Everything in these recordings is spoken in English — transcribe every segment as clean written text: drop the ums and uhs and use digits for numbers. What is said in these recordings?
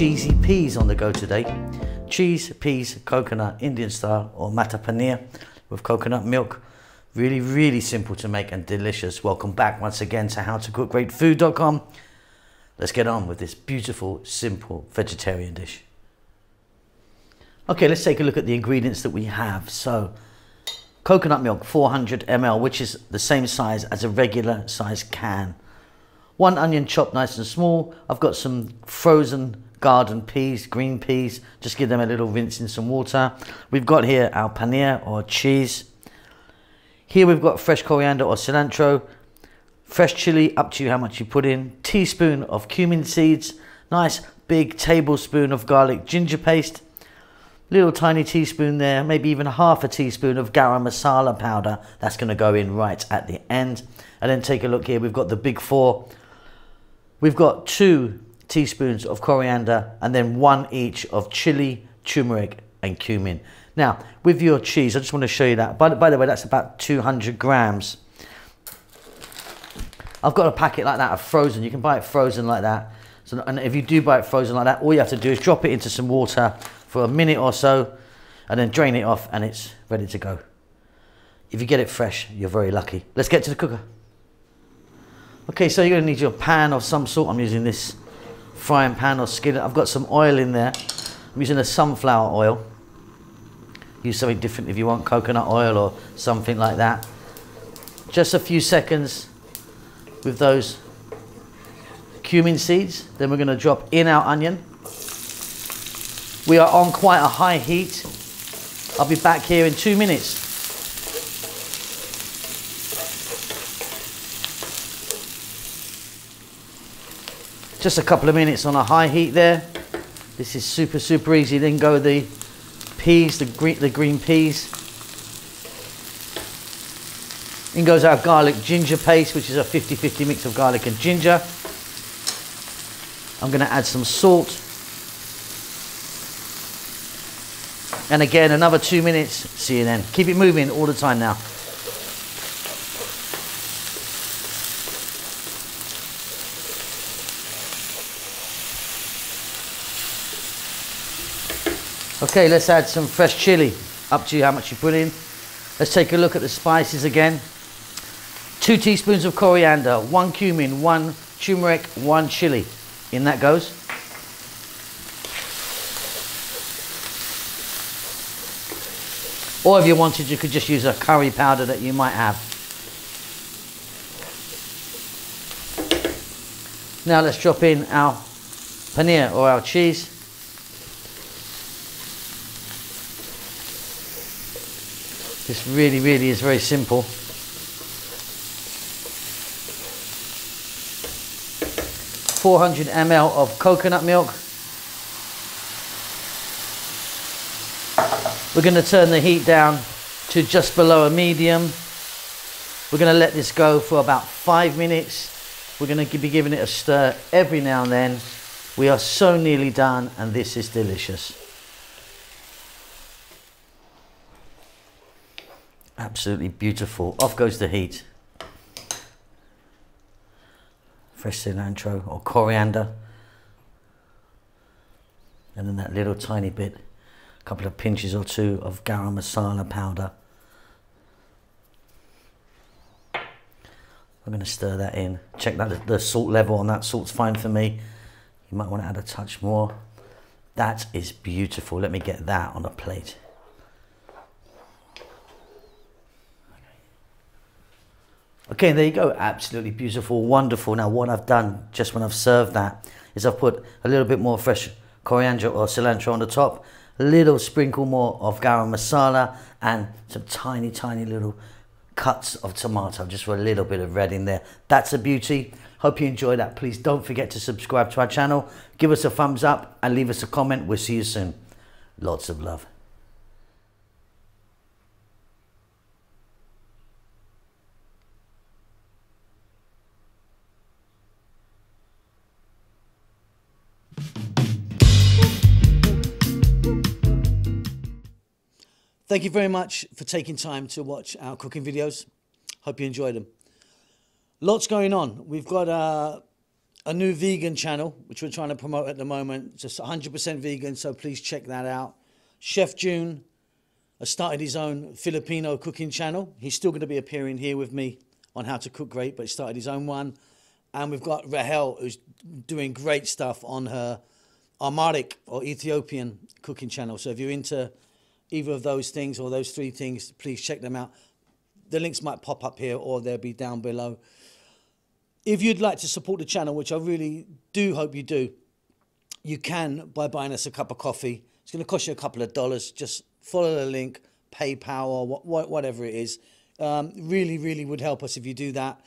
cheesy peas on the go today. Cheese, peas, coconut, Indian style, or Matar Paneer with coconut milk. Really, really simple to make and delicious. Welcome back once again to howtocookgreatfood.com. Let's get on with this beautiful, simple vegetarian dish. Okay, let's take a look at the ingredients that we have. So, coconut milk, 400 ml, which is the same size as a regular size can. 1 onion chopped nice and small. I've got some frozen garden peas, green peas. Just give them a little rinse in some water. We've got here our paneer or cheese. Here we've got fresh coriander or cilantro. Fresh chili, up to you how much you put in. Teaspoon of cumin seeds. Nice big tablespoon of garlic ginger paste. Little tiny teaspoon there, maybe even half a teaspoon of garam masala powder. That's going to go in right at the end. And then take a look here, we've got the big four. We've got 2 teaspoons of coriander and then 1 each of chili, turmeric and cumin. Now, with your cheese, I just want to show you that. By the way, that's about 200 grams. I've got a packet like that of frozen. You can buy it frozen like that. So, and if you do buy it frozen like that, all you have to do is drop it into some water for a minute or so and then drain it off and it's ready to go. If you get it fresh, you're very lucky. Let's get to the cooker. Okay, so you're going to need your pan of some sort. I'm using this frying pan or skillet. I've got some oil in there. I'm using a sunflower oil. Use something different if you want, coconut oil or something like that. Just a few seconds with those cumin seeds. Then we're going to drop in our onion. We are on quite a high heat. I'll be back here in 2 minutes. Just a couple of minutes on a high heat there. This is super, super easy. Then go the peas, the green peas. In goes our garlic ginger paste, which is a 50-50 mix of garlic and ginger. I'm going to add some salt. And again, another 2 minutes. See you then. Keep it moving all the time now. Okay, let's add some fresh chili. Up to you how much you put in. Let's take a look at the spices again. 2 teaspoons of coriander, 1 cumin, 1 turmeric, 1 chili. In that goes. Or if you wanted, you could just use a curry powder that you might have. Now let's drop in our paneer or our cheese. This really, really is very simple. 400 ml of coconut milk. We're going to turn the heat down to just below a medium. We're going to let this go for about 5 minutes. We're going to be giving it a stir every now and then. We are so nearly done and this is delicious. Absolutely beautiful. Off goes the heat. Fresh cilantro or coriander. And then that little tiny bit. A couple of pinches or 2 of garam masala powder. I'm going to stir that in. Check that the salt level on that. Salt's fine for me. You might want to add a touch more. That is beautiful. Let me get that on a plate. Okay, there you go. Absolutely beautiful, wonderful. Now what I've done just when I've served that is I've put a little bit more fresh coriander or cilantro on the top. A little sprinkle more of garam masala and some tiny, tiny little cuts of tomato, just for a little bit of red in there. That's a beauty. Hope you enjoyed that. Please don't forget to subscribe to our channel. Give us a thumbs up and leave us a comment. We'll see you soon. Lots of love. Thank you very much for taking time to watch our cooking videos. Hope you enjoyed them. Lots going on. We've got a new vegan channel, which we're trying to promote at the moment, just 100% vegan, so please check that out. Chef June has started his own Filipino cooking channel. He's still going to be appearing here with me on How to Cook Great, but he started his own one. And we've got Rahel, who's doing great stuff on her Amharic or Ethiopian cooking channel. So if you're into either of those things or those three things, please check them out. The links might pop up here or they'll be down below. If you'd like to support the channel, which I really do hope you do, you can by buying us a cup of coffee. It's going to cost you a couple of dollars. Just follow the link, PayPal or whatever it is. Really, really would help us if you do that.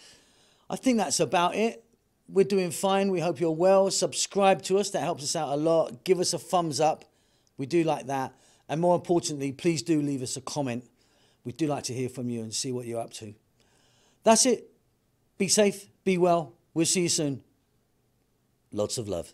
I think that's about it. We're doing fine. We hope you're well. Subscribe to us. That helps us out a lot. Give us a thumbs up. We do like that. And more importantly, please do leave us a comment. We do like to hear from you and see what you're up to. That's it. Be safe. Be well. We'll see you soon. Lots of love.